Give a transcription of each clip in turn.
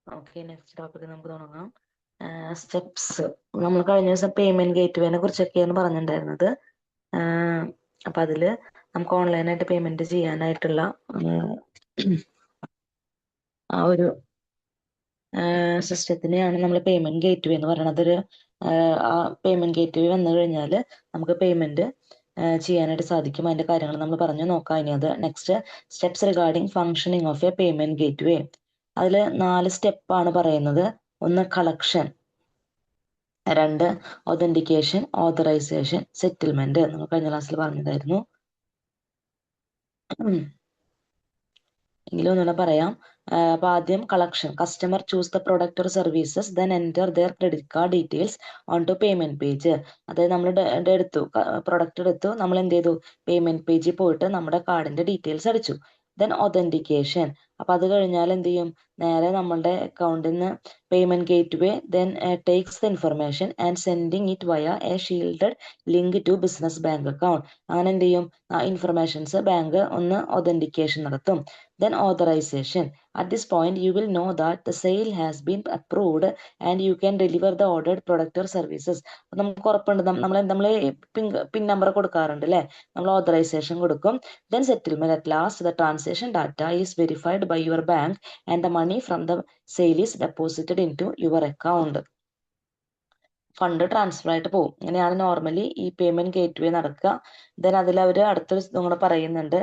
Okay, next topic നമുക്ക് തുടങ്ങാം. Steps. നമ്മൾ കഴിഞ്ഞ ദിവസം പേയ്മെന്റ് ഗേറ്റ്വേനെ കുറിച്ചൊക്കെയാണ് പറഞ്ഞിട്ടുണ്ടായിരുന്നത്. അപ്പൊ അതില് നമുക്ക് ഓൺലൈനായിട്ട് പേയ്മെന്റ് ചെയ്യാനായിട്ടുള്ള ആ ഒരു സിസ്റ്റത്തിനെയാണ് നമ്മൾ പേയ്മെന്റ് ഗേറ്റ്വേ എന്ന് പറയുന്നത്. ആ പേയ്മെന്റ് ഗേറ്റ്വേ വന്നു കഴിഞ്ഞാൽ നമുക്ക് പേയ്മെന്റ് ചെയ്യാനായിട്ട് സാധിക്കും. അതിന്റെ കാര്യങ്ങൾ നമ്മൾ പറഞ്ഞു നോക്കാം. ഇനി അത് next steps regarding functioning of A payment gateway. അതിൽ 4 സ്റ്റെപ്പാണ് പറയുന്നത്. ഒന്ന് കളക്ഷൻ, 2 ഒതന്റിക്കേഷൻ, ഓതറൈസേഷൻ, സെറ്റിൽമെന്റ്. നമ്മൾ കഴിഞ്ഞ ക്ലാസ്സിൽ പറഞ്ഞതായിരുന്നു. എങ്കിലും ഒന്നുകൂടെ പറയാം. അപ്പൊ ആദ്യം collection. Customer choose the product or services, then enter their credit card details on to payment page. അതായത് നമ്മൾ എടുത്തു, പ്രൊഡക്റ്റ് എടുത്തു, നമ്മൾ എന്ത് ചെയ്തു, പേയ്മെന്റ് പേജിൽ പോയിട്ട് നമ്മുടെ കാർഡിന്റെ ഡീറ്റെയിൽസ് അടിച്ചു. Then authentication. അപ്പൊ അത് കഴിഞ്ഞാൽ എന്ത് ചെയ്യും, നേരെ നമ്മളുടെ അക്കൗണ്ടിൽ നിന്ന് payment gateway then takes the information and sending it via a shielded link to business bank account. അങ്ങനെ എന്ത് ചെയ്യും, ഇൻഫർമേഷൻസ് ബാങ്ക് ഒന്ന് ഒതന്റിക്കേഷൻ നടത്തും. Then authorization. At this point, you will know that the sale has been approved and you can deliver the ordered product or services. നമുക്ക് ഉറപ്പുണ്ട്, നമ്മൾ pin number കൊടുക്കാറുണ്ട് അല്ലേ, നമ്മൾ ഓതറൈസേഷൻ കൊടുക്കും. Then settlement. At last, the transaction data is verified by your bank and the money from the sale is deposited into your account. Fund transfer ആയിട്ട് പോകും. ഇങ്ങനെയാണ് നോർമലി ഈ പേയ്മെന്റ് ഗേറ്റ്വേ നടക്കുക. Then അതിൽ അവർ അടുത്തൊരു കൂടെ പറയുന്നുണ്ട്.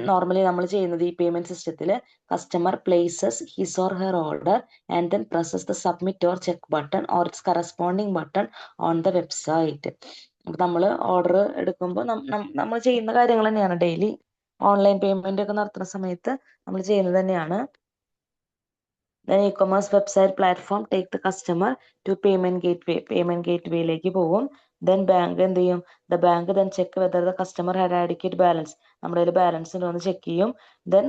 നോർമലി നമ്മൾ ചെയ്യുന്നത് ഈ പേയ്മെന്റ് സിസ്റ്റത്തിൽ customer places his or her order and then presses the submit or check button or it's corresponding button on the website. അപ്പൊ നമ്മൾ ഓർഡർ എടുക്കുമ്പോൾ നമ്മൾ ചെയ്യുന്ന കാര്യങ്ങൾ തന്നെയാണ്, ഡെയിലി ഓൺലൈൻ പേയ്മെന്റ് ഒക്കെ നടത്തുന്ന സമയത്ത് നമ്മൾ ചെയ്യുന്നത് തന്നെയാണ്. Then e-commerce website platform take the customer to payment gateway. Payment gatewayയിലേക്ക് പോകും. Then bank എന്ത് ചെയ്യും, the bank then check whether the customer had adequate balance. നമ്മുടെ കയ്യിൽ ബാലൻസ് ഉണ്ടോ എന്ന് ചെക്ക് ചെയ്യും. Then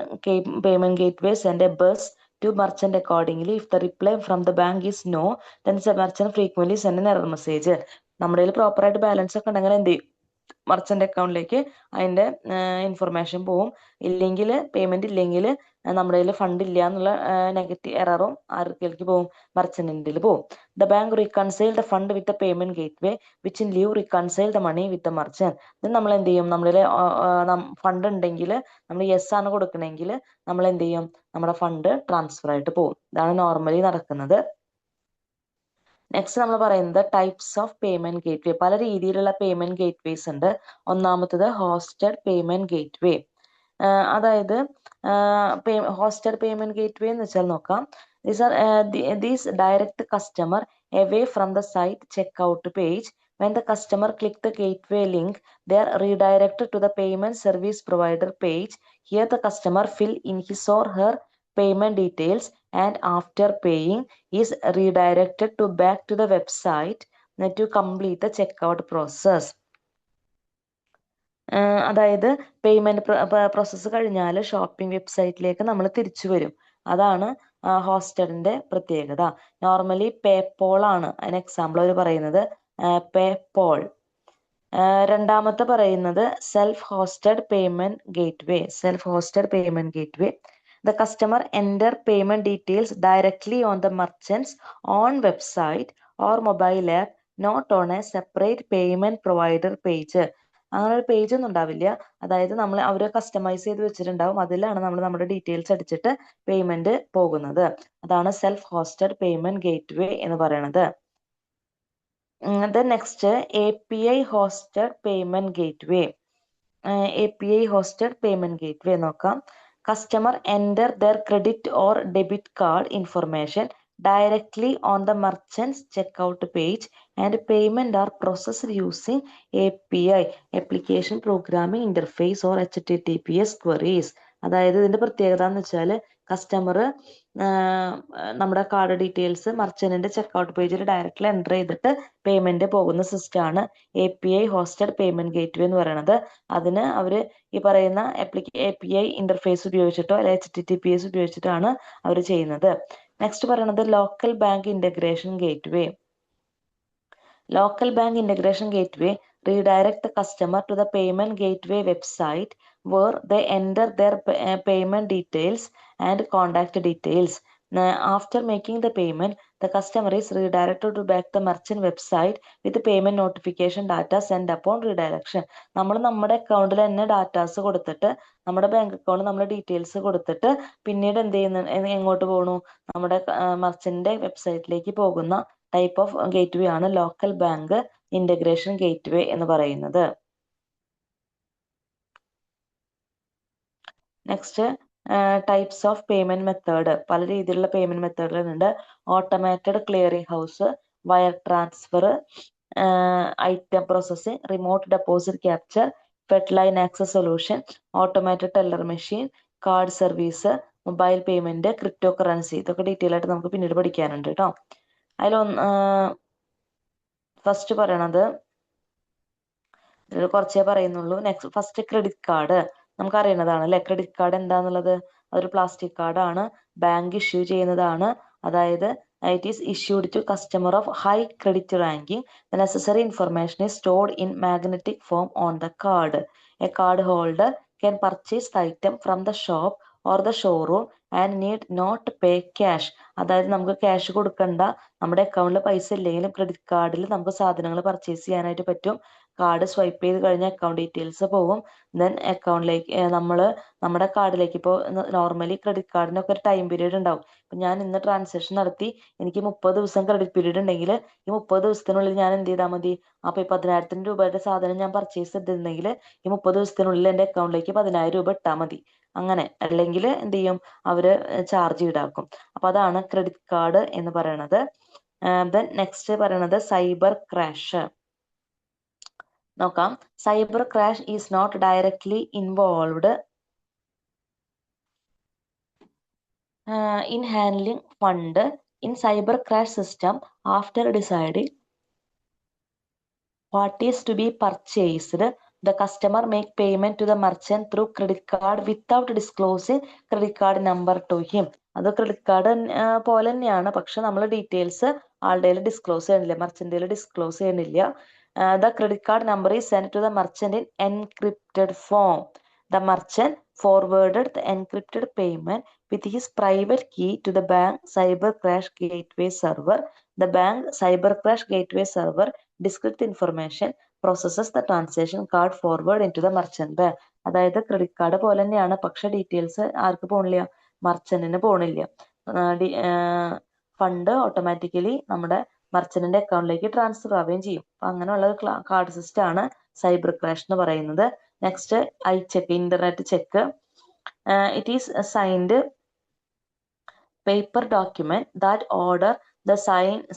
payment gateway send a bus to merchant accordingly. If the reply from the bank is no, then the merchant frequently send an error message. നമ്മുടെ കയ്യിൽ proper ആയിട്ട് balance ഒക്കെ ഉണ്ടെങ്കിൽ എന്ത് ചെയ്യും, മർച്ചന്റ് അക്കൗണ്ടിലേക്ക് അതിന്റെ ഇൻഫർമേഷൻ പോവും. ഇല്ലെങ്കിൽ പേയ്മെന്റ് ഇല്ലെങ്കിൽ നമ്മുടെ കയ്യിൽ ഫണ്ട് ഇല്ല എന്നുള്ള നെഗറ്റീവ് എററും ആർക്കിലേക്ക് പോകും, മർച്ചന്റിൽ പോകും. The bank reconcile the fund with the payment gateway which in leave reconcile the money with the merchant. ഇത് നമ്മൾ എന്ത് ചെയ്യും, നമ്മളിൽ ഫണ്ട് ഉണ്ടെങ്കിൽ നമ്മൾ യെസ് ആണ് കൊടുക്കണമെങ്കിൽ നമ്മൾ എന്ത് ചെയ്യും, നമ്മുടെ ഫണ്ട് ട്രാൻസ്ഫർ ആയിട്ട് പോകും. ഇതാണ് നോർമലി നടക്കുന്നത്. നെക്സ്റ്റ് നമ്മൾ പറയുന്നത് ടൈപ്സ് ഓഫ് പേയ്മെന്റ് ഗേറ്റ്വേ. പല രീതിയിലുള്ള പേയ്മെന്റ് ഗേറ്റ്വേസ് ഉണ്ട്. ഒന്നാമത്തത് ഹോസ്റ്റഡ് പേയ്മെന്റ് ഗേറ്റ്വേ. അതായത് ഹോസ്റ്റഡ് പേയ്മെന്റ് ഗേറ്റ്വേ എന്ന് വെച്ചാൽ നോക്കാം. These direct customer away from the site checkout page. When the customer click the gateway link, they are redirected to the payment service provider page. Here the customer fill in his or her payment details and after paying is redirected to back to the website to complete the checkout process. അതായത് payment process കഴിഞ്ഞാൽ shopping വെബ്സൈറ്റിലേക്ക് നമ്മൾ തിരിച്ചു വരും. അതാണ് ഹോസ്റ്റഡിന്റെ പ്രത്യേകത. Normally പേപോൾ ആണ് അതിന് എക്സാമ്പിൾ അവർ പറയുന്നത്, പേപോൾ. രണ്ടാമത്തെ പറയുന്നത് self hosted payment gateway. Self hosted payment gateway. The customer enter payment details directly on the merchant's own website or mobile app, not on a separate payment provider page. അങ്ങനെ ഒരു page ഒന്നും ഉണ്ടാവില്ല. അതായത് നമ്മൾ അവർ customise ചെയ്ത് വെച്ചിട്ടുണ്ടാവും, അതിലാണ് നമ്മൾ നമ്മുടെ ഡീറ്റെയിൽസ് അടിച്ചിട്ട് പേയ്മെന്റ് പോകുന്നത്. അതാണ് സെൽഫ് ഹോസ്റ്റഡ് പേയ്മെന്റ് ഗേറ്റ്വേ എന്ന് പറയുന്നത്. Next API hosted payment gateway. API hosted payment gateway നോക്കാം. Customer enter their credit or debit card information directly on the merchant's checkout page and payment are processed using API, Application Programming Interface or HTTPS queries. അതായത് ഇതിന്റെ പ്രത്യേകത എന്ന് വെച്ചാൽ customer നമ്മുടെ card details മർച്ചന്റിന്റെ checkout പേജിൽ directly enter ചെയ്തിട്ട് payment പോകുന്ന സിസ്റ്റമാണ് API ഹോസ്റ്റഡ് പേയ്മെന്റ് ഗേറ്റ്വേ എന്ന് പറയുന്നത്. അതിന് അവർ ഈ പറയുന്ന API ഇന്റർഫേസ് ഉപയോഗിച്ചിട്ടോ അല്ലെങ്കിൽ HTTPS ഉപയോഗിച്ചിട്ടാണ് അവർ ചെയ്യുന്നത്. നെക്സ്റ്റ് പറയുന്നത് local bank integration gateway. Local bank integration gateway redirect the customer to the payment gateway website where they enter their payment details and contact details. After making the payment, the customer is redirected to back the merchant website with payment notification data sent upon redirection. നമ്മൾ നമ്മുടെ അക്കൗണ്ടിൽ തന്നെ datas കൊടുത്തിട്ട് നമ്മുടെ bank account നമ്മുടെ details കൊടുത്തിട്ട് പിന്നീട് എന്ത് ചെയ്യുന്നു, എങ്ങോട്ട് പോകണു, നമ്മുടെ മർച്ചന്റിന്റെ വെബ്സൈറ്റിലേക്ക് പോകുന്ന ടൈപ്പ് ഓഫ് ഗേറ്റ്വേ ആണ് ലോക്കൽ ബാങ്ക് ഇന്റഗ്രേഷൻ ഗേറ്റ്വേ എന്ന് പറയുന്നത്. Next types of payment method. പല രീതിയിലുള്ള പേയ്മെന്റ് മെത്തേഡുകളുണ്ട്. Automated clearing house, wire transfer, item processing, remote deposit capture, fed line access solution, automated teller machine, card service, mobile payment, crypto currency. ഇതൊക്കെ detail ആയിട്ട് നമുക്ക് പിന്നീട് പഠിക്കാനുണ്ട് കേട്ടോ. അതിലൊന്ന് ഫസ്റ്റ് പറയണത് ഇതിൽ കുറച്ചേ പറയുന്നുള്ളൂ. നെക്സ്റ്റ് ഫസ്റ്റ് ക്രെഡിറ്റ് കാർഡ് നമുക്ക് അറിയുന്നതാണ് അല്ലെ. ക്രെഡിറ്റ് കാർഡ് എന്താന്നുള്ളത് അതൊരു പ്ലാസ്റ്റിക് കാർഡാണ്, ബാങ്ക് ഇഷ്യൂ ചെയ്യുന്നതാണ്. അതായത് it is issued to customer of high credit ranking. The necessary information is stored in magnetic form on the card. A card holder can purchase the item from the shop or the showroom and need not pay cash. അതായത് നമുക്ക് cash കൊടുക്കണ്ട, നമ്മുടെ അക്കൗണ്ടിൽ പൈസ ഇല്ലെങ്കിലും credit കാർഡിൽ നമുക്ക് സാധനങ്ങൾ പർച്ചേസ് ചെയ്യാനായിട്ട് പറ്റും. കാർഡ് സ്വൈപ്പ് ചെയ്ത് കഴിഞ്ഞാൽ അക്കൗണ്ട് ഡീറ്റെയിൽസ് പോകും. ദെൻ അക്കൗണ്ടിലേക്ക് നമ്മുടെ കാർഡിലേക്ക് ഇപ്പോൾ നോർമലി ക്രെഡിറ്റ് കാർഡിനൊക്കെ ഒരു ടൈം പീരീഡ് ഉണ്ടാവും. ഇപ്പം ഞാൻ ഇന്ന് ട്രാൻസാക്ഷൻ നടത്തി, എനിക്ക് 30 ദിവസം ക്രെഡിറ്റ് പീരീഡ് ഉണ്ടെങ്കിൽ ഈ 30 ദിവസത്തിനുള്ളിൽ ഞാൻ എന്ത് ചെയ്താൽ മതി, അപ്പോൾ ഈ 10,000 രൂപയുടെ സാധനം ഞാൻ പർച്ചേസ് ചെയ്തിട്ടുണ്ടെങ്കിൽ ഈ 30 ദിവസത്തിനുള്ളിൽ എൻ്റെ അക്കൗണ്ടിലേക്ക് 10,000 രൂപ ഇട്ടാൽ മതി. അങ്ങനെ അല്ലെങ്കിൽ എന്ത് ചെയ്യും, അവര് ചാർജ് ഈടാക്കും. അപ്പൊ അതാണ് ക്രെഡിറ്റ് കാർഡ് എന്ന് പറയണത്. ദെൻ നെക്സ്റ്റ് പറയണത് സൈബർ ക്രാഷ്. നോക്കാം. Cyber crash is not directly involved in handling fund in cyber crash system. After deciding what is to be purchased, the customer make payment to the merchant through credit card without disclosing credit card number to him. അത് credit card പോലെ തന്നെയാണ്, പക്ഷെ നമ്മൾ details ആളുടെ disclose ചെയ്യണില്ല, മർച്ചന്റിൽ disclose ചെയ്യണില്ല. The credit card number is sent to the merchant in encrypted form. The merchant forwarded the encrypted payment with his private key to the bank cyber crash gateway server. The bank cyber crash gateway server decrypts information, processes the transaction card forward into the merchant bank. അതായത് credit card പോലെ തന്നെയാണ്, പക്ഷെ details ആർക്ക് പോണില്ല, മർച്ചന്റിന് പോണില്ല. Fund automatically നമ്മുടെ മർച്ചന്റിന്റെ അക്കൗണ്ടിലേക്ക് transfer ആവുകയും ചെയ്യും. അപ്പൊ അങ്ങനെയുള്ള കാർഡ് സിസ്റ്റം ആണ് സൈബർ ക്രാഷ് എന്ന് പറയുന്നത്. Next I check, internet check. It is signed paper document that order the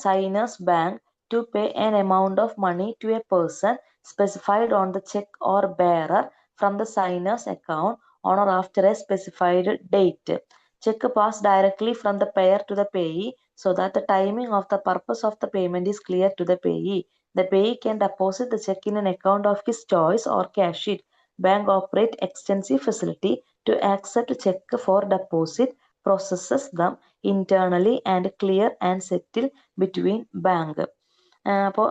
signer's bank to pay an amount of money to a person specified on the check or bearer from the signer's account on or after a specified date. Check passed directly from the payer to the payee so that the timing of the purpose of the payment is clear to the payee. The payee can deposit the check in an account of his choice or cash it. Bank operate extensive facility to accept check for deposit, processes them internally and clear and settle between bank. അപ്പോൾ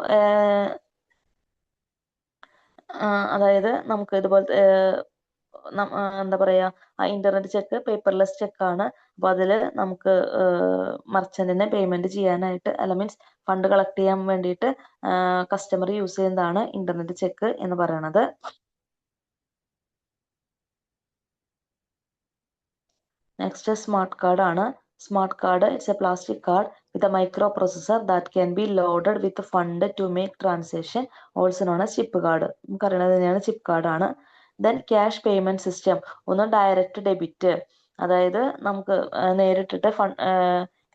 അതായത് നമുക്ക് ഇതുപോലത്തെ എന്താ പറയാ, internet check paperless ചെക്കാണ്. അപ്പൊ അതില് നമുക്ക് മർച്ചന്റിനെ payment ചെയ്യാനായിട്ട് അല്ല മീൻസ് ഫണ്ട് കളക്ട് ചെയ്യാൻ വേണ്ടിയിട്ട് കസ്റ്റമർ യൂസ് ചെയ്യുന്നതാണ് ഇന്റർനെറ്റ് ചെക്ക് എന്ന് പറയുന്നത്. നെക്സ്റ്റ് സ്മാർട്ട് കാർഡ് ആണ്. Smart card it's A plastic card with a microprocessor that can be loaded with fund to make transaction, also known as chip card. നമുക്ക് അറിയണത് തന്നെയാണ് chip card ആണ്. Then cash payment system, ഒന്ന് direct debit, അതായത് നമുക്ക് നേരിട്ടിട്ട്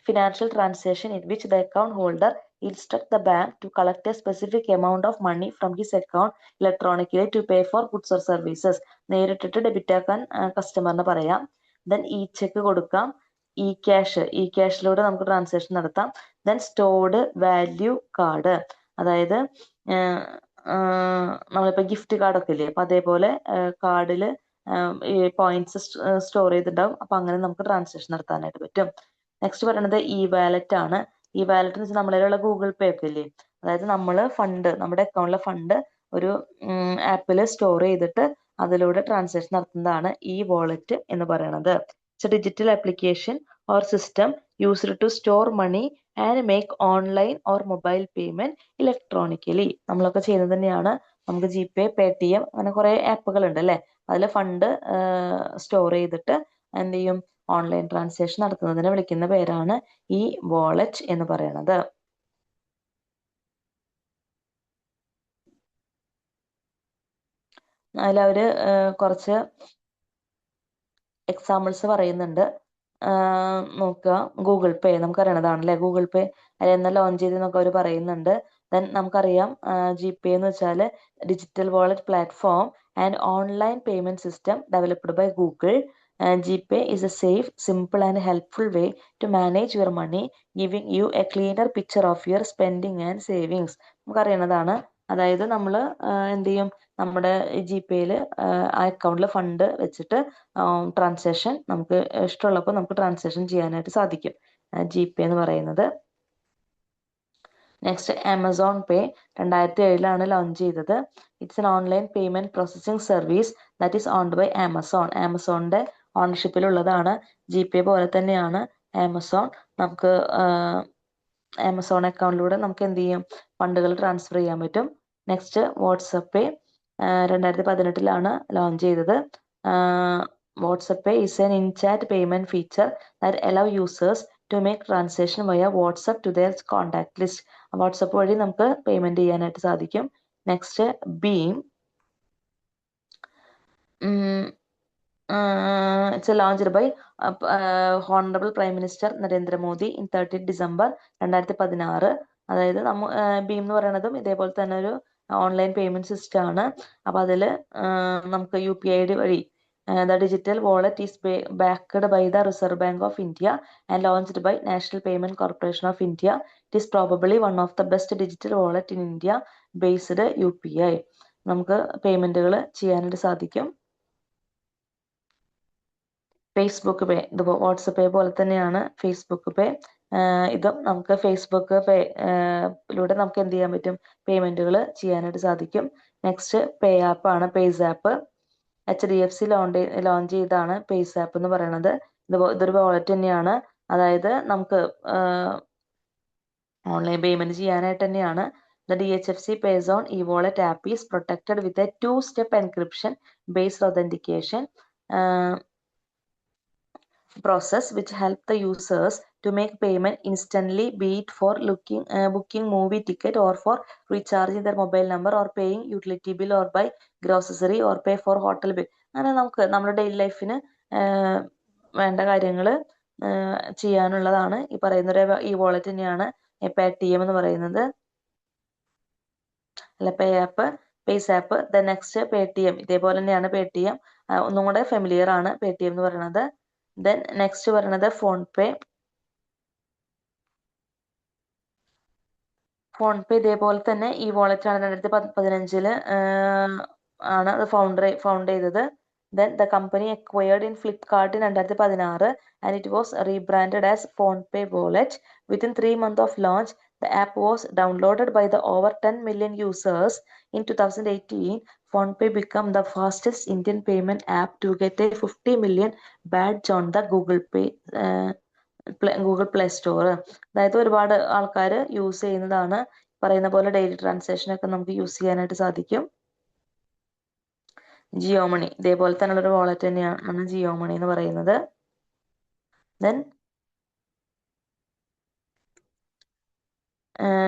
financial transaction in which the account holder instruct the bank to collect a specific amount of money from his account electronically to pay for goods or services. നേരിട്ടിട്ട് debit ആക്കാൻ കസ്റ്റമറിന് പറയാം. Then e cheque കൊടുക്കാം. E ക്യാഷിലൂടെ നമുക്ക് transaction നടത്താം. Then stored value card, അതായത് നമ്മളിപ്പോൾ ഗിഫ്റ്റ് കാർഡൊക്കെ ഇല്ലേ, അപ്പൊ അതേപോലെ കാർഡിൽ ഈ പോയിന്റ്സ് സ്റ്റോർ ചെയ്തിട്ടുണ്ടാവും. അപ്പൊ അങ്ങനെ നമുക്ക് ട്രാൻസാക്ഷൻ നടത്താനായിട്ട് പറ്റും. നെക്സ്റ്റ് പറയുന്നത് ഇ വാലറ്റ് ആണ്. ഇ വാലറ്റ് എന്ന് വെച്ചാൽ നമ്മളിലുള്ള ഗൂഗിൾ പേ ഒക്കെ ഇല്ലേ, അതായത് നമ്മൾ ഫണ്ട് നമ്മുടെ അക്കൗണ്ടിലെ ഫണ്ട് ഒരു ആപ്പിൽ സ്റ്റോർ ചെയ്തിട്ട് അതിലൂടെ ട്രാൻസാക്ഷൻ നടത്തുന്നതാണ് ഇ വാലറ്റ് എന്ന് പറയുന്നത്. It's a digital application or system used to store money and make online or mobile payment electronically. നമ്മളൊക്കെ ചെയ്യുന്നത് തന്നെയാണ്. നമുക്ക് ജിപേ, പേടിഎം അങ്ങനെ കുറെ ആപ്പുകൾ ഉണ്ട് അല്ലെ. അതിൽ ഫണ്ട് സ്റ്റോർ ചെയ്തിട്ട് എന്ത് ചെയ്യും, ഓൺലൈൻ ട്രാൻസാക്ഷൻ നടത്തുന്നതിനെ വിളിക്കുന്ന പേരാണ് ഈ വാളറ്റ് എന്ന് പറയുന്നത്. അതിലവര് കുറച്ച് എക്സാമ്പിൾസ് പറയുന്നുണ്ട്. നോക്കുക, ഗൂഗിൾ പേ നമുക്കറിയണതാണല്ലേ. ഗൂഗിൾ പേ അതെന്നാ ലോഞ്ച് ചെയ്തെന്നൊക്കെ അവർ പറയുന്നുണ്ട്. ദെൻ നമുക്കറിയാം ജിപേ എന്ന് വെച്ചാൽ digital wallet platform and online payment system developed by Google. GPay is a safe, simple and helpful way to manage your money, giving you a cleaner picture of your spending and savings. നമുക്കറിയണതാണ്. അതായത് നമ്മൾ എന്ത് ചെയ്യും, നമ്മുടെ ജിപേയിൽ ആ അക്കൗണ്ടിൽ fund വെച്ചിട്ട് transaction നമുക്ക് ഇഷ്ടമുള്ളപ്പോൾ നമുക്ക് ട്രാൻസാക്ഷൻ ചെയ്യാനായിട്ട് സാധിക്കും ജിപേ എന്ന് പറയുന്നത്. നെക്സ്റ്റ് ആമസോൺ പേ 2007 ലോഞ്ച് ചെയ്തത്. It's an online payment processing service that is owned by Amazon. ആമസോണിന്റെ ഓണർഷിപ്പിലുള്ളതാണ്. ജിപേ പോലെ തന്നെയാണ് ആമസോൺ. നമുക്ക് ആമസോൺ അക്കൗണ്ടിലൂടെ നമുക്ക് എന്ത് ചെയ്യും, ഫണ്ടുകൾ ട്രാൻസ്ഫർ ചെയ്യാൻ പറ്റും. നെക്സ്റ്റ് വാട്സപ്പ് പേ 2018 ലോഞ്ച് ചെയ്തത്. WhatsApp pay is an in-chat payment feature that allow users to make transaction via WhatsApp to their contact list. WhatsApp വഴി നമുക്ക് പേയ്മെന്റ് ചെയ്യാനായിട്ട് സാധിക്കും. Next Bhim. It's launched by Honorable Prime Minister Narendra Modi in 30 December 2016. അതായത് ഭീം എന്ന് പറയുന്നതും ഇതേപോലെ തന്നെ ഒരു ഓൺലൈൻ പേയ്മെന്റ് സിസ്റ്റം ആണ്. അപ്പൊ അതിൽ നമുക്ക് UPI വഴി the digital wallet is backed by the Reserve Bank of India and launched by National Payment Corporation of India. It is probably one of the best digital wallet in India based UPI. നമുക്ക് പേയ്മെന്റുകൾ ചെയ്യാനായിട്ട് സാധിക്കും. Facebook പേ, ഇത് WhatsApp പേ പോലെ തന്നെയാണ് Facebook പേ. ഇതും നമുക്ക് Facebook പേയിലൂടെ നമുക്ക് എന്ത് ചെയ്യാൻ പറ്റും, പേയ്മെന്റുകൾ ചെയ്യാനായിട്ട് സാധിക്കും. നെക്സ്റ്റ് പേ ആപ്പ് ആണ് പേസ് ആപ്പ്. HDFC ലോഞ്ച് ചെയ്താണ് പേസ് ആപ്പ് എന്ന് പറയുന്നത്. ഇതൊരു വാളറ്റ് തന്നെയാണ്. അതായത് നമുക്ക് ഓൺലൈൻ പേയ്മെന്റ് ചെയ്യാനായിട്ട് തന്നെയാണ്. The DHFC Payzone e-wallet app is protected with a two-step encryption based authentication process which help the users to make payment instantly, be it for booking movie ticket or for recharging their mobile number or paying utility bill or buy grocery or pay for hotel bill. അങ്ങനെ നമുക്ക് നമ്മുടെ daily ലൈഫിന് വേണ്ട കാര്യങ്ങൾ ചെയ്യാനുള്ളതാണ് ഈ പറയുന്ന ഈ wallet തന്നെയാണ് പേടിഎം എന്ന് പറയുന്നത്. അല്ല pay app, pays app. The next Paytm, ഇതേപോലെ തന്നെയാണ് പേടിഎം. ഒന്നും കൂടെ ഫെമിലിയർ ആണ് പേടിഎം എന്ന് പറയുന്നത്. ദെൻ നെക്സ്റ്റ് പറയുന്നത് ഫോൺ പേ. ഫോൺ പേ ഇതേപോലെ തന്നെ ഈ വാളറ്റ് ആണ് 2015 ആണ് അത് ഫൗണ്ട് ചെയ്തത്. Then the company acquired in Flipkart in 2016 and it was rebranded as PhonePe Wallet. Within 3 months of launch, the app was downloaded by the over 10 million users. In 2018, PhonePe became the fastest Indian payment app to get a 50 million badge on the Google Play Store. അതായത് ഒരുപാട് ആൾക്കാർ use ചെയ്യുന്നതാണ്. പറയുന്ന പോലെ daily transaction ഒക്കെ നമുക്ക് use ചെയ്യാനായിട്ട് സാധിക്കും. ജിയോ മണി ഇതേപോലെ തന്നെയുള്ള ഒരു വാളറ്റ് തന്നെയാണ് ജിയോ മണി എന്ന് പറയുന്നത്. Then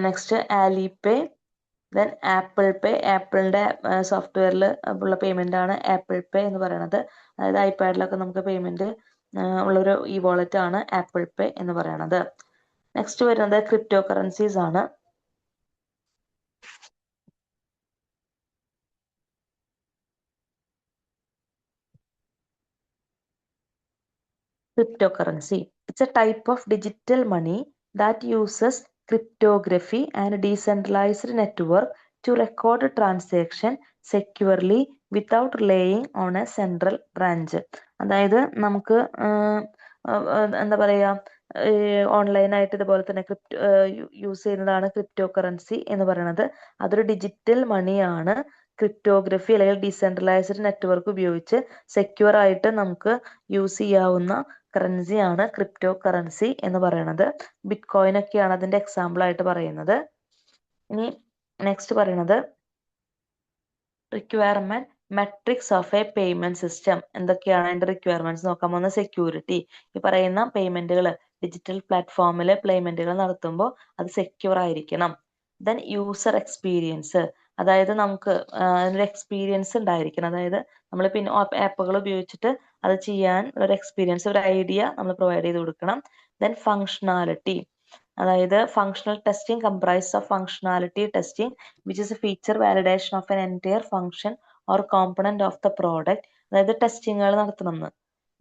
next ആലിപേ. Then Apple Pay. ആപ്പിളിന്റെ സോഫ്റ്റ്വെയറിൽ ഉള്ള പേയ്മെന്റ് ആണ് ആപ്പിൾ പേ എന്ന് പറയുന്നത്. അതായത് ഐപാഡിലൊക്കെ നമുക്ക് പേയ്മെന്റ് ഉള്ളൊരു ഈ വാളറ്റ് ആണ് ആപ്പിൾ പേ എന്ന് പറയുന്നത്. നെക്സ്റ്റ് വരുന്നത് ക്രിപ്റ്റോ കറൻസീസ് ആണ്. Cryptocurrency. It's a type of digital money that uses cryptography and decentralized network to record a transaction securely without relying on a central branch. അതായത് നമുക്ക് എന്താ പറയാ, ഓൺലൈനായിട്ട് ഇതുപോലെ തന്നെ യൂസ് ചെയ്യുന്നതാണ് ക്രിപ്റ്റോ കറൻസി എന്ന് പറയുന്നത്. അതൊരു ഡിജിറ്റൽ മണിയാണ്. ക്രിപ്റ്റോഗ്രഫി അല്ലെങ്കിൽ ഡീസെൻട്രലൈസ്ഡ് നെറ്റ്വർക്ക് ഉപയോഗിച്ച് സെക്യൂർ ആയിട്ട് നമുക്ക് യൂസ് ചെയ്യാവുന്ന കറൻസി ആണ് ക്രിപ്റ്റോ കറൻസി എന്ന് പറയുന്നത്. ബിറ്റ് കോയിൻ ഒക്കെയാണ് അതിന്റെ എക്സാമ്പിൾ ആയിട്ട് പറയുന്നത്. ഇനി നെക്സ്റ്റ് പറയുന്നത് requirement matrix of A payment system. എന്തൊക്കെയാണ് അതിന്റെ റിക്വയർമെന്റ്സ് നോക്കാൻ പോകുന്ന? സെക്യൂരിറ്റി, ഈ പറയുന്ന പേയ്മെന്റുകൾ ഡിജിറ്റൽ പ്ലാറ്റ്ഫോമിൽ പേയ്മെന്റുകൾ നടത്തുമ്പോൾ അത് സെക്യൂർ ആയിരിക്കണം. ദെൻ യൂസർ എക്സ്പീരിയൻസ്, അതായത് നമുക്ക് അതിനൊരു എക്സ്പീരിയൻസ് ഉണ്ടായിരിക്കണം. അതായത് നമ്മൾ പിന്നെ ആപ്പുകൾ ഉപയോഗിച്ചിട്ട് അത് ചെയ്യാൻ ഒരു എക്സ്പീരിയൻസ്, ഒരു ഐഡിയ നമ്മൾ പ്രൊവൈഡ് ചെയ്ത് കൊടുക്കണം. ദെൻ ഫങ്ഷണാലിറ്റി, അതായത് functional testing comprise of functionality testing which is A feature validation of N entire function or component of the product, അതായത് ടെസ്റ്റിങ്ങുകൾ നടത്തണം.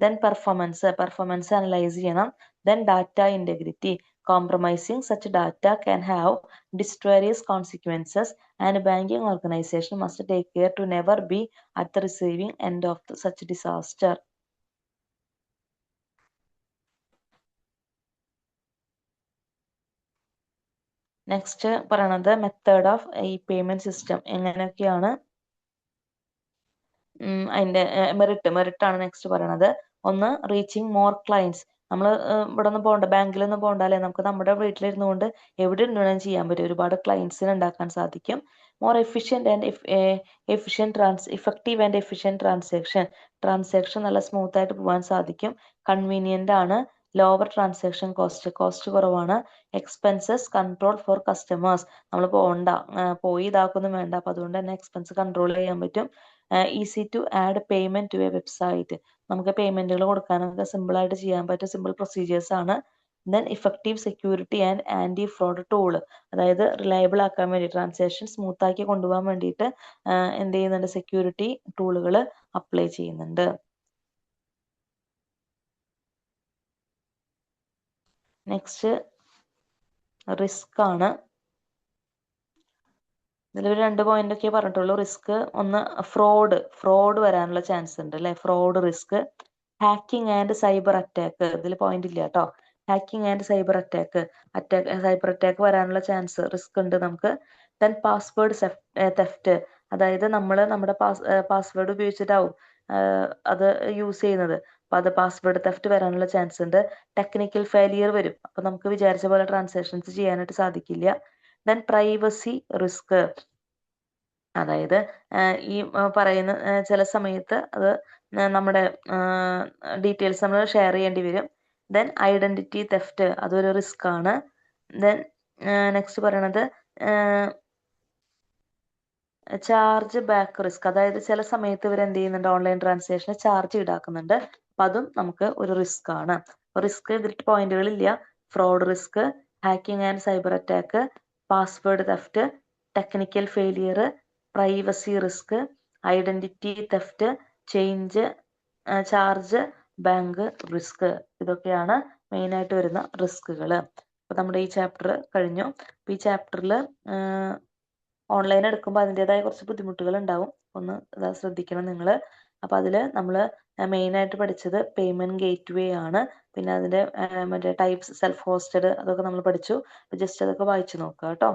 ദെൻ പെർഫോമൻസ് അനലൈസ് ചെയ്യണം. Then data integrity, compromising such data can have disastrous consequences and banking organization must take care to never be at the receiving end of such disaster. Next പറയണത് method of ഈ payment system എങ്ങനെയൊക്കെയാണ് അതിന്റെ merit ആണ് next പറയണത്. ഒന്ന്, reaching more clients. നമ്മൾ ഇവിടെ ഒന്നും പോകണ്ട, ബാങ്കിലൊന്നും പോകണ്ട അല്ലെ, നമുക്ക് നമ്മുടെ വീട്ടിലിരുന്നു കൊണ്ട് എവിടെ ഇരുന്ന് ചെയ്യാൻ പറ്റും, ഒരുപാട് ക്ലയൻസിന് ഉണ്ടാക്കാൻ സാധിക്കും. More efficient and effective and efficient transaction നല്ല സ്മൂത്ത് ആയിട്ട് പോകാൻ സാധിക്കും. കൺവീനിയന്റ് ആണ്. ലോവർ ട്രാൻസാക്ഷൻ കോസ്റ്റ് കുറവാണ്. എക്സ്പെൻസസ് കൺട്രോൾ ഫോർ കസ്റ്റമേഴ്സ്, നമ്മൾ പോയി ഇതാക്കൊന്നും വേണ്ട, അപ്പൊ അതുകൊണ്ട് തന്നെ എക്സ്പെൻസ് കൺട്രോൾ ചെയ്യാൻ പറ്റും. Easy to add payment to a website, നമുക്ക് പേയ്മെന്റുകൾ കൊടുക്കാനൊക്കെ സിമ്പിൾ ആയിട്ട് ചെയ്യാൻ പറ്റും, സിമ്പിൾ പ്രൊസീജിയേഴ്സ് ആണ്. Then effective security and anti fraud tool, അതായത് റിലയബിൾ ആക്കാൻ വേണ്ടി ട്രാൻസാക്ഷൻ സ്മൂത്ത് ആക്കി കൊണ്ടുപോകാൻ വേണ്ടിയിട്ട് എന്ത് ചെയ്യുന്നുണ്ട്, സെക്യൂരിറ്റി ടൂളുകൾ അപ്ലൈ ചെയ്യുന്നുണ്ട്. നെക്സ്റ്റ് റിസ്ക് ആണ്. ഇതിലൊരു 2 പോയിന്റ് ഒക്കെ പറഞ്ഞിട്ടുള്ളൂ. റിസ്ക് ഒന്ന്, ഫ്രോഡ് വരാനുള്ള ചാൻസ് ഉണ്ട് അല്ലെ, fraud risk. Hacking and cyber attack, ഇതിൽ പോയിന്റ് ഇല്ല കേട്ടോ. ഹാക്കിംഗ് ആൻഡ് സൈബർ അറ്റാക്ക് വരാനുള്ള ചാൻസ്, റിസ്ക് ഉണ്ട് നമുക്ക്. ദെൻ പാസ്വേഡ് തെഫ്റ്റ്, അതായത് നമ്മൾ നമ്മുടെ പാസ്വേഡ് ഉപയോഗിച്ചിട്ടാവും അത് യൂസ് ചെയ്യുന്നത്, അപ്പൊ അത് പാസ്വേഡ് തെഫ്റ്റ് വരാനുള്ള ചാൻസ് ഉണ്ട്. ടെക്നിക്കൽ ഫെയിലിയർ വരും, അപ്പൊ നമുക്ക് വിചാരിച്ച പോലെ ട്രാൻസാക്ഷൻസ് ചെയ്യാനായിട്ട് സാധിക്കില്ല. ദെൻ പ്രൈവസി റിസ്ക്, അതായത് ഈ പറയുന്ന ചില സമയത്ത് അത് നമ്മുടെ ഡീറ്റെയിൽസ് നമ്മൾ ഷെയർ ചെയ്യേണ്ടി വരും. ദെൻ ഐഡന്റിറ്റി തെഫ്റ്റ്, അതൊരു റിസ്ക് ആണ്. ദെൻ നെക്സ്റ്റ് പറയണത് ചാർജ് ബാക്ക് റിസ്ക്, അതായത് ചില സമയത്ത് ഇവർ എന്ത് ചെയ്യുന്നുണ്ട്, ഓൺലൈൻ ട്രാൻസാക്ഷന് ചാർജ് ഈടാക്കുന്നുണ്ട്, അപ്പൊ അതും നമുക്ക് ഒരു റിസ്ക് ആണ്. റിസ്ക് ഇതിൽ പോയിന്റുകളില്ല. Fraud risk, hacking and cyber attack, password theft, technical failure, privacy risk, identity theft, charge bank risk, ഇതൊക്കെയാണ് മെയിൻ ആയിട്ട് വരുന്ന റിസ്കുകൾ. അപ്പൊ നമ്മുടെ ഈ ചാപ്റ്റർ കഴിഞ്ഞു. ഈ ചാപ്റ്ററിൽ ഓൺലൈൻ എടുക്കുമ്പോൾ അതിൻ്റെതായ കുറച്ച് ബുദ്ധിമുട്ടുകൾ ഉണ്ടാവും, ഒന്ന് ശ്രദ്ധിക്കണം നിങ്ങൾ. അപ്പൊ അതില് നമ്മൾ മെയിൻ ആയിട്ട് പഠിച്ചത് പേയ്മെന്റ് ഗേറ്റ് വേ ആണ്. പിന്നെ അതിന്റെ മറ്റേ ടൈപ്സ്, സെൽഫ് ഹോസ്റ്റഡ്, അതൊക്കെ നമ്മൾ പഠിച്ചു. ജസ്റ്റ് അതൊക്കെ വായിച്ചു നോക്കുക കേട്ടോ.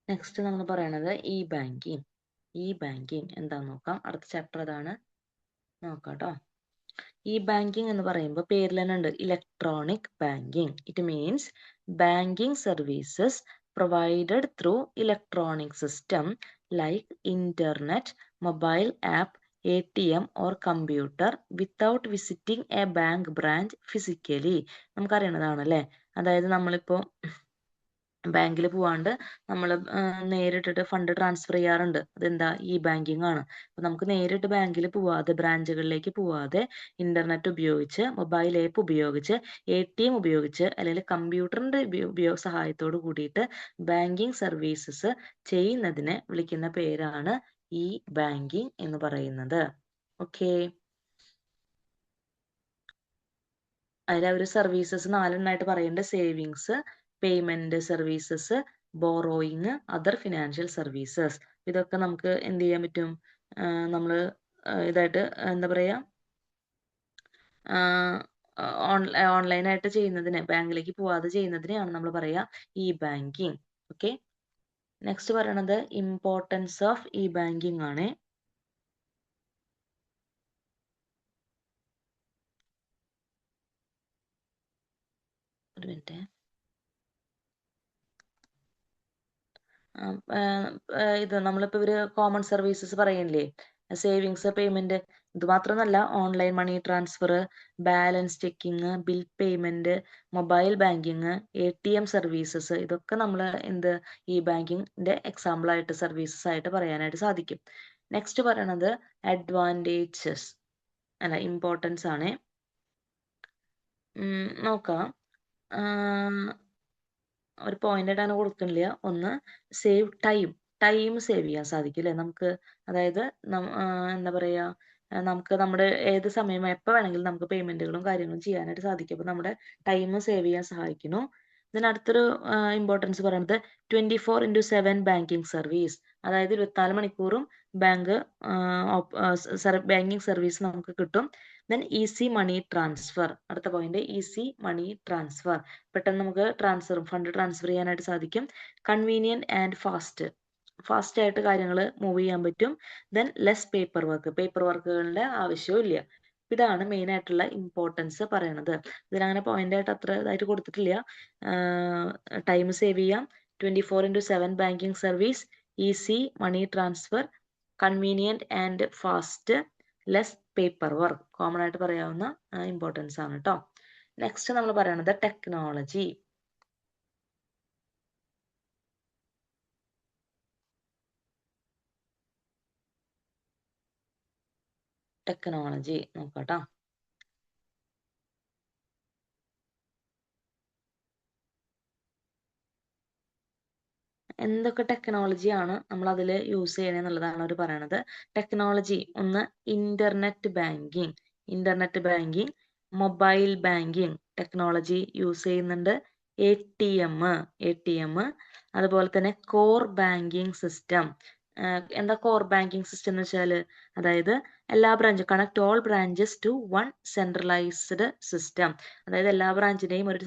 നെക്സ്റ്റ് നമ്മൾ പറയണത് ഇ ബാങ്കിങ് എന്താന്ന് നോക്കാം. അടുത്ത ചാപ്റ്റർ അതാണ്, നോക്കാം കേട്ടോ. ഇ ബാങ്കിങ് എന്ന് പറയുമ്പോൾ പേരിൽ തന്നെ ഉണ്ട്, electronic banking. It means banking services provided through electronic system like internet, mobile app, ATM or computer without visiting a bank branch physically. നമുക്കറിയണതാണ് അല്ലേ, അതായത് നമ്മളിപ്പോ ബാങ്കിൽ പോവാണ്ട് നമ്മൾ നേരിട്ടിട്ട് ഫണ്ട് ട്രാൻസ്ഫർ ചെയ്യാറുണ്ട്, അതെന്താ, ഇ ബാങ്കിങ് ആണ്. അപ്പൊ നമുക്ക് നേരിട്ട് ബാങ്കിൽ പോവാതെ, ബ്രാഞ്ചുകളിലേക്ക് പോവാതെ, ഇന്റർനെറ്റ് ഉപയോഗിച്ച്, മൊബൈൽ ആപ്പ് ഉപയോഗിച്ച്, ATM ഉപയോഗിച്ച്, അല്ലെങ്കിൽ കമ്പ്യൂട്ടറിന്റെ സഹായത്തോട് കൂടിയിട്ട് ബാങ്കിങ് സർവീസസ് ചെയ്യുന്നതിനെ വിളിക്കുന്ന പേരാണ് ഇ ബാങ്കിങ് എന്ന് പറയുന്നത്. ഓക്കെ, അതിൽ ഒരു സർവീസസ് 4 പറയുന്നുണ്ട്. Savings, payment services, borrowing, other financial services. ഇതൊക്കെ നമുക്ക് എന്ത് ചെയ്യാൻ പറ്റും, നമ്മൾ ഇതായിട്ട് എന്താ പറയുക, ഓൺലൈനായിട്ട് ചെയ്യുന്നതിന്, ബാങ്കിലേക്ക് പോവാതെ ചെയ്യുന്നതിനെയാണ് നമ്മൾ പറയുക ഇ ബാങ്കിങ്. ഓക്കെ, നെക്സ്റ്റ് പറയണത് ഇമ്പോർട്ടൻസ് ഓഫ് ഇ ബാങ്കിങ് ആണ്. ഒരു മിനിറ്റ്. ഇത് നമ്മളിപ്പോൾ ഇവര് കോമൺ സർവീസസ് പറയില്ലേ, സേവിങ്സ്, പേയ്മെന്റ്, ഇത് മാത്രമല്ല online money transfer, balance checking, bill payment, mobile banking, ATM services, ഇതൊക്കെ നമ്മൾ എന്ത് ഈ ബാങ്കിങ്ങിന്റെ എക്സാമ്പിൾ ആയിട്ട് സർവീസസ് ആയിട്ട് പറയാനായിട്ട് സാധിക്കും. നെക്സ്റ്റ് പറയണത് അഡ്വാൻറ്റേജസ് അല്ല ഇമ്പോർട്ടൻസ് ആണ്. നോക്കാം, ഒരു പോയിന്റ് ആയിട്ടാണ് കൊടുക്കുന്നില്ല. ഒന്ന്, സേവ് ടൈം സേവ് ചെയ്യാൻ സാധിക്കും അല്ലേ നമുക്ക്. അതായത് എന്താ പറയാ, നമുക്ക് നമ്മുടെ ഏത് സമയം എപ്പോൾ വേണമെങ്കിലും നമുക്ക് പേയ്മെന്റുകളും കാര്യങ്ങളും ചെയ്യാനായിട്ട് സാധിക്കും. അപ്പൊ നമ്മുടെ ടൈം സേവ് ചെയ്യാൻ സഹായിക്കുന്നു. ഇതിനടുത്തൊരു ഇമ്പോർട്ടൻസ് പറയുന്നത് 24/7 ബാങ്കിങ് സർവീസ്, അതായത് 24 മണിക്കൂറും ബാങ്കിങ് സർവീസ് നമുക്ക് കിട്ടും. ദെൻ ഈസി മണി ട്രാൻസ്ഫർ, അടുത്ത പോയിന്റ് ഈസി മണി ട്രാൻസ്ഫർ, പെട്ടെന്ന് നമുക്ക് ഫണ്ട് ട്രാൻസ്ഫർ ചെയ്യാനായിട്ട് സാധിക്കും. കൺവീനിയന്റ് ആൻഡ് ഫാസ്റ്റ് ആയിട്ട് കാര്യങ്ങൾ മൂവ് ചെയ്യാൻ പറ്റും. ദെൻ ലെസ് പേപ്പർ വർക്കുകളുടെ ആവശ്യവും ഇല്ല. ഇതാണ് മെയിൻ ആയിട്ടുള്ള ഇമ്പോർട്ടൻസ് പറയണത്. ഇതിനങ്ങനെ പോയിന്റ് ആയിട്ട് അത്ര ഇതായിട്ട് കൊടുത്തിട്ടില്ല. ടൈം സേവ് ചെയ്യാം, 24/7 banking service, easy money transfer, convenient and fast, less paper work, common ആയിട്ട് പറയാവുന്ന ഇമ്പോർട്ടൻസ് ആണ് കേട്ടോ. നെക്സ്റ്റ് നമ്മൾ പറയണത് ടെക്നോളജി. നോക്കാട്ടോ. എന്തൊക്കെ ടെക്നോളജിയാണ് നമ്മൾ അതിൽ യൂസ് ചെയ്യണത് എന്നുള്ളതാണ് അവർ പറയണത്. ടെക്നോളജി ഒന്ന്, internet banking, mobile banking technology use ചെയ്യുന്നുണ്ട്. ATM, അതുപോലെ തന്നെ കോർ ബാങ്കിങ് സിസ്റ്റം. എന്താ കോർ ബാങ്കിങ് സിസ്റ്റം എന്ന് വെച്ചാൽ, അതായത് എല്ലാ ബ്രാഞ്ചും connect all branches to one centralised system, അതായത് എല്ലാ ബ്രാഞ്ചിനെയും ഒരു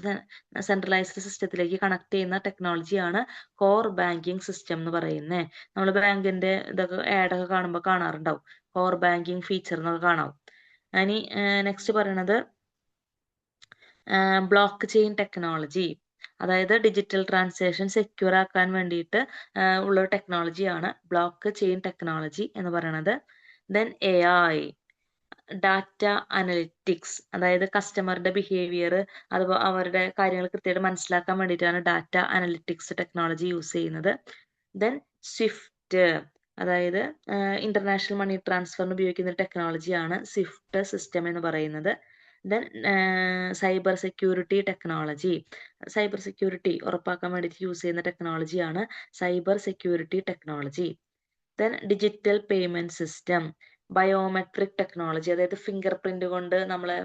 സെൻട്രലൈസ്ഡ് സിസ്റ്റത്തിലേക്ക് കണക്ട് ചെയ്യുന്ന ടെക്നോളജിയാണ് കോർ ബാങ്കിങ് സിസ്റ്റം എന്ന് പറയുന്നത്. നമ്മൾ ബാങ്കിന്റെ ഇതൊക്കെ ആഡൊക്കെ കാണുമ്പോൾ കാണാറുണ്ടാവും, കോർ ബാങ്കിങ് ഫീച്ചർ എന്നൊക്കെ കാണാം. ഇനി നെക്സ്റ്റ് പറയണത് ബ്ലോക്ക് ചെയിൻ ടെക്നോളജി, അതായത് ഡിജിറ്റൽ ട്രാൻസാക്ഷൻ സെക്യൂർ ആക്കാൻ വേണ്ടിയിട്ട് ഉള്ള ടെക്നോളജിയാണ് ബ്ലോക്ക് ചെയിൻ ടെക്നോളജി എന്ന് പറയുന്നത്. ദെൻ AI, ഡാറ്റ അനലിറ്റിക്സ്, അതായത് കസ്റ്റമറുടെ ബിഹേവിയർ, അതുപോലെ അവരുടെ കാര്യങ്ങൾ കൃത്യമായിട്ട് മനസ്സിലാക്കാൻ വേണ്ടിയിട്ടാണ് ഡാറ്റ അനലിറ്റിക്സ് ടെക്നോളജി യൂസ് ചെയ്യുന്നത്. ദെൻ സ്വിഫ്റ്റ്, അതായത് ഇന്റർനാഷണൽ മണി ട്രാൻസ്ഫറിന് ഉപയോഗിക്കുന്ന ടെക്നോളജിയാണ് സ്വിഫ്റ്റ് സിസ്റ്റം എന്ന് പറയുന്നത്. Then cyber security technology, cyber security ഉറപ്പാക്കാൻ വേണ്ടിയിട്ട് യൂസ് ചെയ്യുന്ന ടെക്നോളജിയാണ് cyber security technology. Then digital payment system, biometric technology, അതായത് ഫിംഗർ പ്രിന്റ് കൊണ്ട് നമ്മളെ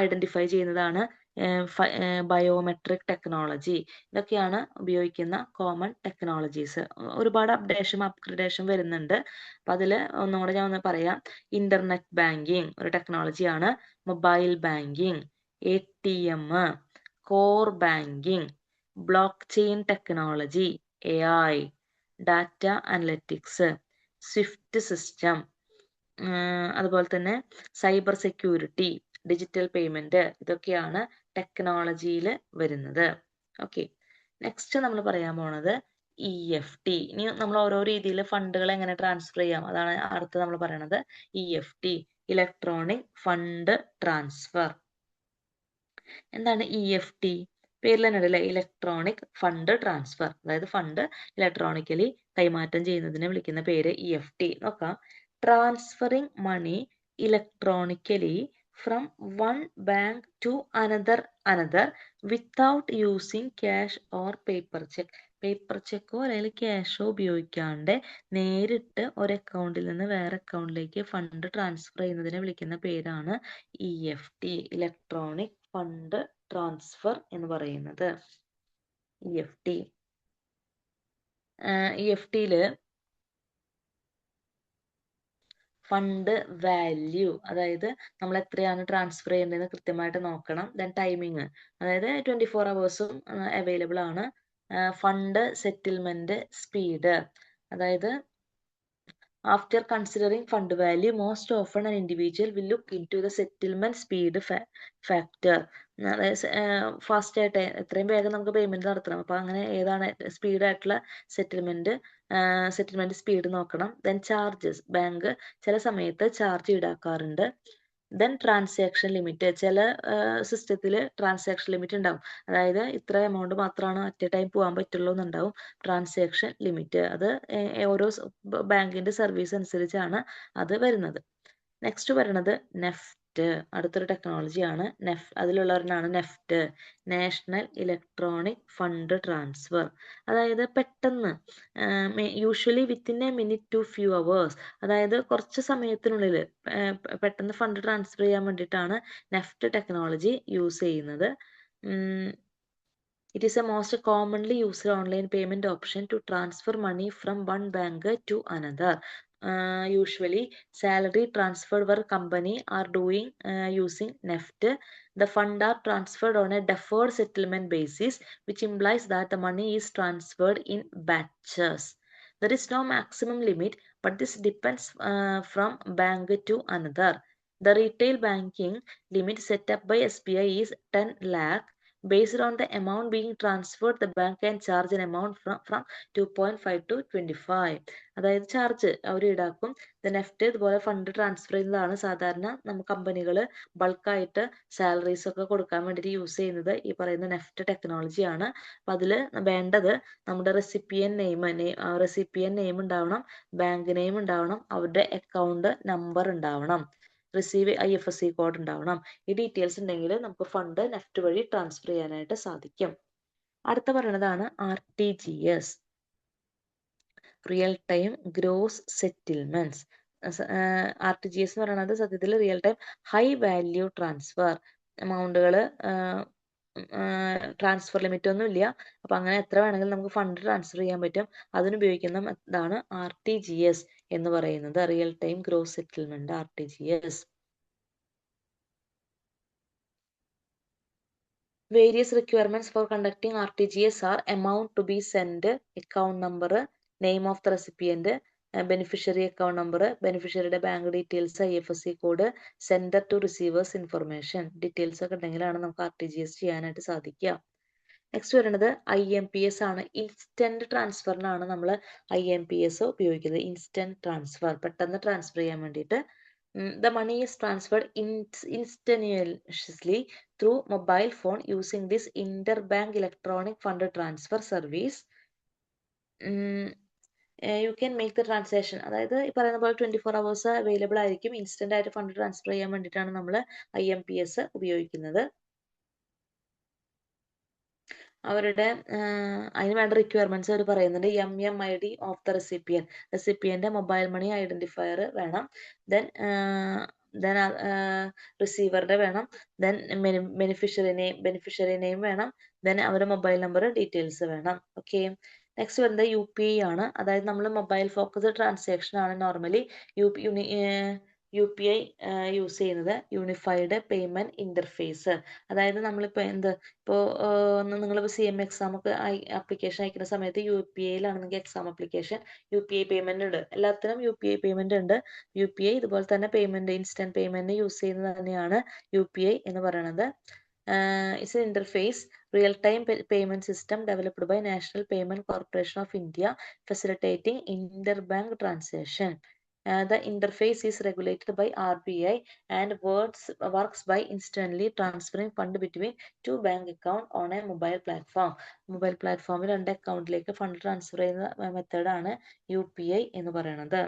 ഐഡന്റിഫൈ ചെയ്യുന്നതാണ് ബയോമെട്രിക് ടെക്നോളജി. ഇതൊക്കെയാണ് ഉപയോഗിക്കുന്ന കോമൺ ടെക്നോളജീസ്. ഒരുപാട് അപ്ഗ്രഡേഷൻ വരുന്നുണ്ട്. അപ്പൊ അതിൽ ഒന്നുകൂടെ ഞാൻ ഒന്ന് പറയാം. ഇന്റർനെറ്റ് ബാങ്കിങ് ഒരു ടെക്നോളജിയാണ്, mobile banking, ATM, core banking, blockchain technology, AI, data analytics, SWIFT system, അതുപോലെ തന്നെ സൈബർ സെക്യൂരിറ്റി, ഡിജിറ്റൽ പേയ്മെന്റ്, ഇതൊക്കെയാണ് ടെക്നോളജിയിൽ വരുന്നത്. ഓക്കെ, നെക്സ്റ്റ് നമ്മൾ പറയാൻ പോണത് EFT. ഇനി നമ്മൾ ഓരോ രീതിയിൽ ഫണ്ടുകൾ എങ്ങനെ ട്രാൻസ്ഫർ ചെയ്യാം അതാണ് അടുത്ത് നമ്മൾ പറയണത്. EFT, electronic fund transfer. എന്താണ് EFT? പേരിൽ തന്നെ അല്ലേ, ഇലക്ട്രോണിക് ഫണ്ട് ട്രാൻസ്ഫർ, അതായത് ഫണ്ട് ഇലക്ട്രോണിക്കലി കൈമാറ്റം ചെയ്യുന്നതിനെ വിളിക്കുന്ന പേര് EFT. നോക്കാം, transferring money electronically from one bank to another without using cash or paper cheque. Paper ചെക്കോ അല്ലെങ്കിൽ ക്യാഷോ ഉപയോഗിക്കാണ്ട് നേരിട്ട് ഒരു അക്കൗണ്ടിൽ നിന്ന് വേറെ അക്കൗണ്ടിലേക്ക് ഫണ്ട് ട്രാൻസ്ഫർ ചെയ്യുന്നതിനെ വിളിക്കുന്ന പേരാണ് EFT, ഇലക്ട്രോണിക് ഫണ്ട് ട്രാൻസ്ഫർ എന്ന് പറയുന്നത്. EFT, EFTയില് ഫണ്ട് വാല്യൂ, അതായത് നമ്മൾ എത്രയാണ് ട്രാൻസ്ഫർ ചെയ്യേണ്ടതെന്ന് കൃത്യമായിട്ട് നോക്കണം. ദെൻ ടൈമിങ്, അതായത് 24 അവേഴ്സും അവൈലബിൾ ആണ്. ഫണ്ട് സെറ്റിൽമെന്റ് സ്പീഡ്, അതായത് after considering fund value, most often an individual will look into the settlement speed factor. അതായത് ഫാസ്റ്റ് ആയിട്ട് എത്രയും വേഗം നമുക്ക് പേയ്മെന്റ് നടത്തണം. അപ്പോൾ അങ്ങനെ ഏതാണ് സ്പീഡായിട്ടുള്ള സെറ്റിൽമെന്റ് സ്പീഡ് നോക്കണം. ദെൻ ചാർജസ്, ബാങ്ക് ചില സമയത്ത് ചാർജ് ഈടാക്കാറുണ്ട്. ദെൻ ട്രാൻസാക്ഷൻ ലിമിറ്റ്, ചില സിസ്റ്റത്തിൽ ട്രാൻസാക്ഷൻ ലിമിറ്റ് ഉണ്ടാവും. അതായത് ഇത്ര എമൗണ്ട് മാത്രമാണ് അറ്റ് എ ടൈം പോകാൻ പറ്റുള്ളൂ എന്നുണ്ടാവും. ട്രാൻസാക്ഷൻ ലിമിറ്റ് അത് ഓരോ ബാങ്കിന്റെ സർവീസ് അനുസരിച്ചാണ് അത് വരുന്നത്. നെക്സ്റ്റ് വരുന്നത് നെഫ്റ്റ്, അടുത്തൊരു ടെക്നോളജിയാണ് അതിലുള്ളവരാണ് NEFT, national electronic fund transfer. അതായത് പെട്ടെന്ന് usually within a minute to few hours, അതായത് കുറച്ച് സമയത്തിനുള്ളിൽ പെട്ടെന്ന് ഫണ്ട് ട്രാൻസ്ഫർ ചെയ്യാൻ വേണ്ടിയിട്ടാണ് നെഫ്റ്റ് ടെക്നോളജി യൂസ് ചെയ്യുന്നത്. It is a most commonly used online payment option to transfer money from one bank to another. Usually, salary transferred where company are doing using NEFT. The fund are transferred on a deferred settlement basis, which implies that the money is transferred in batches. There is no maximum limit, but this depends from bank to another. The retail banking limit set up by SBI is 10 lakh. Based on the amount being transferred, the bank can charge an amount from 2.5 to 25. അതായത് charge അവർ ഈടാക്കും. NEFT ഇതുപോലെ fund transfer ചെയ്യുന്നതാണ് സാധാരണ നമ്മൾ കമ്പനികൾ ബൾക്കായിട്ട് salaries ഒക്കെ കൊടുക്കാൻ വേണ്ടിയിട്ട് യൂസ് ചെയ്യുന്നത് ഈ പറയുന്ന നെഫ്റ്റ് ടെക്നോളജിയാണ്. അപ്പം അതിൽ വേണ്ടത് നമ്മുടെ റെസിപ്പിയൻ നെയിം ഉണ്ടാവണം, ബാങ്ക് നെയിം ഉണ്ടാവണം, അവരുടെ അക്കൗണ്ട് നമ്പർ ഉണ്ടാവണം, റിസീവ് IFSC കോഡ് ഉണ്ടാവണം. ഈ ഡീറ്റെയിൽസ് ഉണ്ടെങ്കിൽ നമുക്ക് ഫണ്ട് നെഫ്റ്റ് വഴി ട്രാൻസ്ഫർ ചെയ്യാനായിട്ട് സാധിക്കും. അടുത്ത പറയുന്നതാണ് RTGS, real time gross settlements. RTGS എന്ന് പറയുന്നത് സത്യത്തിൽ real time high value transfer. എമൗണ്ടുകൾ ട്രാൻസ്ഫർ ലിമിറ്റ് ഒന്നും ഇല്ല. അപ്പൊ അങ്ങനെ എത്ര വേണമെങ്കിലും നമുക്ക് ഫണ്ട് ട്രാൻസ്ഫർ ചെയ്യാൻ പറ്റും. അതിനുപയോഗിക്കുന്ന ഇതാണ് RTGS എന്ന് പറയുന്നത്, real time gross settlement, RTGS. Various requirements for conducting RTGS are amount to be sent, account number, name of the recipient, beneficiary account number, beneficiary bank details, IFSC code, sender to receivers information. Details ഒക്കെ ഉണ്ടെങ്കിലാണ് നമുക്ക് RTGS ചെയ്യാനായിട്ട് സാധിക്കുക. Next വരുന്നത് IMPS ആണ്. Instant ട്രാൻസ്ഫറിനാണ് നമ്മൾ IMPS ഉപയോഗിക്കുന്നത്. Instant transfer, പെട്ടെന്ന് transfer ചെയ്യാൻ വേണ്ടിയിട്ട്. The money is transferred instantaneously through mobile phone using this interbank electronic fund transfer service. You can make the transaction, അതായത് ഈ പറയുന്ന പോലെ 24 hours അവൈലബിൾ ആയിരിക്കും. ഇൻസ്റ്റന്റ് ആയിട്ട് ഫണ്ട് ട്രാൻസ്ഫർ ചെയ്യാൻ വേണ്ടിയിട്ടാണ് നമ്മൾ IMPS ഉപയോഗിക്കുന്നത്. അവരുടെ അതിന് വേണ്ട റിക്വയർമെന്റ്സ് അവർ പറയുന്നുണ്ട്. MMID ഓഫ് ദ റെസിപ്പിയന്റെ മൊബൈൽ മണി ഐഡന്റിഫയർ വേണം. ദെൻ റിസീവറുടെ വേണം. ദെൻ ബെനിഫിഷ്യറി നെയിം വേണം. ദെൻ അവരുടെ മൊബൈൽ നമ്പർ ഡീറ്റെയിൽസ് വേണം. ഓക്കെ, നെക്സ്റ്റ് വരുന്നത് UPI ആണ്. അതായത് നമ്മൾ മൊബൈൽ ഫോക്കസ്ഡ് ട്രാൻസാക്ഷൻ ആണ് നോർമലി UPI യൂസ് ചെയ്യുന്നത്, യൂണിഫൈഡ് പേയ്മെന്റ് ഇന്റർഫേസ്. അതായത് നമ്മളിപ്പോൾ ഇപ്പോൾ നിങ്ങളിപ്പോൾ CM എക്സാം ഒക്കെ ആപ്ലിക്കേഷൻ അയക്കുന്ന സമയത്ത് UPIയിലാണെങ്കിൽ എക്സാം ആപ്ലിക്കേഷൻ UPI പേയ്മെന്റ് ഉണ്ട്. എല്ലാത്തിനും UPI പേയ്മെന്റ് ഉണ്ട്. UPI ഇതുപോലെ തന്നെ പേയ്മെന്റ് ഇൻസ്റ്റന്റ് പേയ്മെന്റ് യൂസ് ചെയ്യുന്നത് തന്നെയാണ് UPI എന്ന് പറയുന്നത്. It's an interface, real-time payment system developed by National Payment Corporation of India, facilitating interbank transaction. The interface is regulated by RBI and works by instantly transferring fund between two bank account on a mobile platform. Mobile പ്ലാറ്റ്ഫോമിൽ രണ്ട് അക്കൗണ്ടിലേക്ക് fund transfer ചെയ്യുന്ന മെത്തേഡാണ് UPI എന്ന് പറയുന്നത്.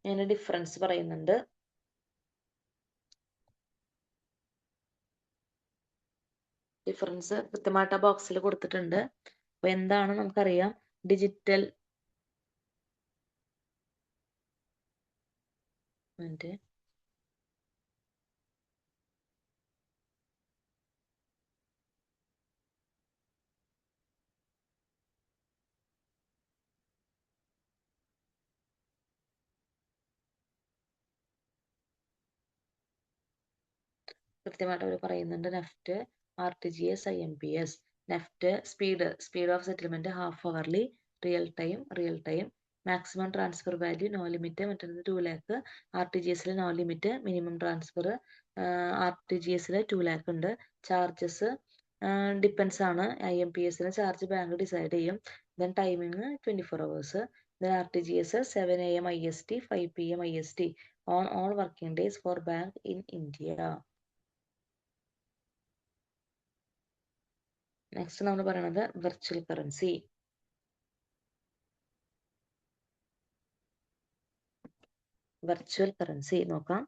ഞാൻ difference പറയുന്നുണ്ട്. Difference കൃത്യമായിട്ട് ആ ബോക്സിൽ കൊടുത്തിട്ടുണ്ട്. അപ്പൊ എന്താണ് നമുക്കറിയാം. ഡിജിറ്റൽ കൃത്യമായിട്ട് അവർ പറയുന്നുണ്ട്. NEFT, RTGS, IMPS. NEFT speed of settlement half hourly, real time, maximum transfer value no limit, മറ്റൊന്ന് 2 lakh. RTGS no limit, minimum transfer. RTGS 2 lakh ഉണ്ട്. ചാർജസ് ഡിപ്പെൻസ് ആണ്. IMPS ചാർജ് ബാങ്ക് ഡിസൈഡ് ചെയ്യും. Then timing 24 hours. Then RTGS 7 AM IST, 5 PM IST on all working days for bank in India. Next നമ്മൾ പറയുന്നത് virtual currency. Virtual currency നോക്കാം.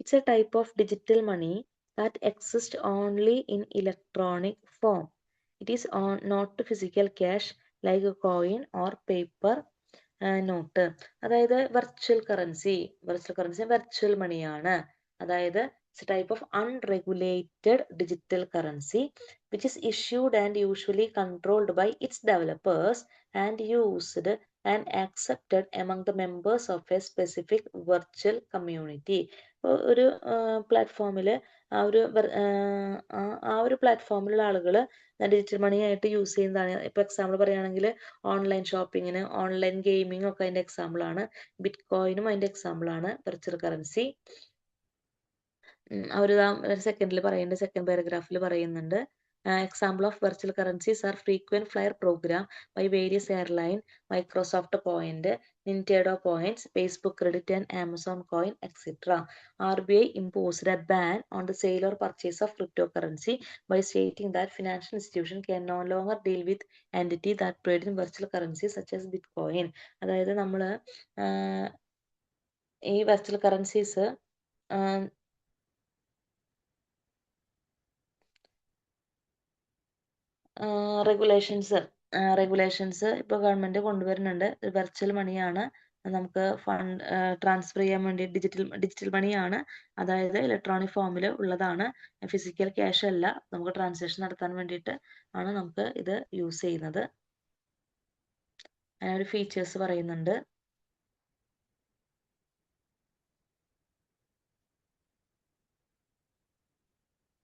It's a type of digital money that exists only in electronic form. It is not physical cash like a coin or paper note. അതായത് virtual currency virtual മണിയാണ്. അതായത് it's type of unregulated digital currency which is issued and usually controlled by its developers and used and accepted among the members of a specific virtual community. ഒരു പ്ലാറ്റ്ഫോമിൽ ആ ഒരു പ്ലാറ്റ്ഫോമിലുള്ള ആളുകൾ digital മണി ആയിട്ട് use ചെയ്യുന്നതാണ്. ഇപ്പൊ എക്സാമ്പിൾ പറയുകയാണെങ്കിൽ ഓൺലൈൻ ഷോപ്പിങ്ങിന്, ഓൺലൈൻ ഗെയിമിംഗ് ഒക്കെ അതിന്റെ എക്സാമ്പിൾ ആണ്. ബിറ്റ് കോയിനും അതിന്റെ എക്സാമ്പിൾ ആണ് വെർച്വൽ കറൻസി. ഒരു സെക്കൻഡിൽ പറയുന്നുണ്ട്, സെക്കൻഡ് പാരഗ്രാഫിൽ പറയുന്നുണ്ട്. Example of virtual currencies are frequent flyer program by various airline, Microsoft Point, Nintendo Points, Facebook Credit and Amazon Coin, etc. RBI imposed a ban on the sale or purchase of cryptocurrency by stating that financial institution can no longer deal with entity that trade in virtual currencies such as Bitcoin. അതായത് നമ്മൾ ഈ virtual currencies regulations ഇപ്പോൾ government കൊണ്ടുവരുന്നുണ്ട്. Virtual മണിയാണ്, നമുക്ക് fund transfer ചെയ്യാൻ വേണ്ടി digital മണിയാണ്. അതായത് ഇലക്ട്രോണിക് ഫോമിൽ ഉള്ളതാണ്, ഫിസിക്കൽ ക്യാഷ് അല്ല. നമുക്ക് ട്രാൻസാക്ഷൻ നടത്താൻ വേണ്ടിയിട്ട് ആണ് നമുക്ക് ഇത് യൂസ് ചെയ്യുന്നത്. അതിനൊരു ഫീച്ചേഴ്സ് പറയുന്നുണ്ട്.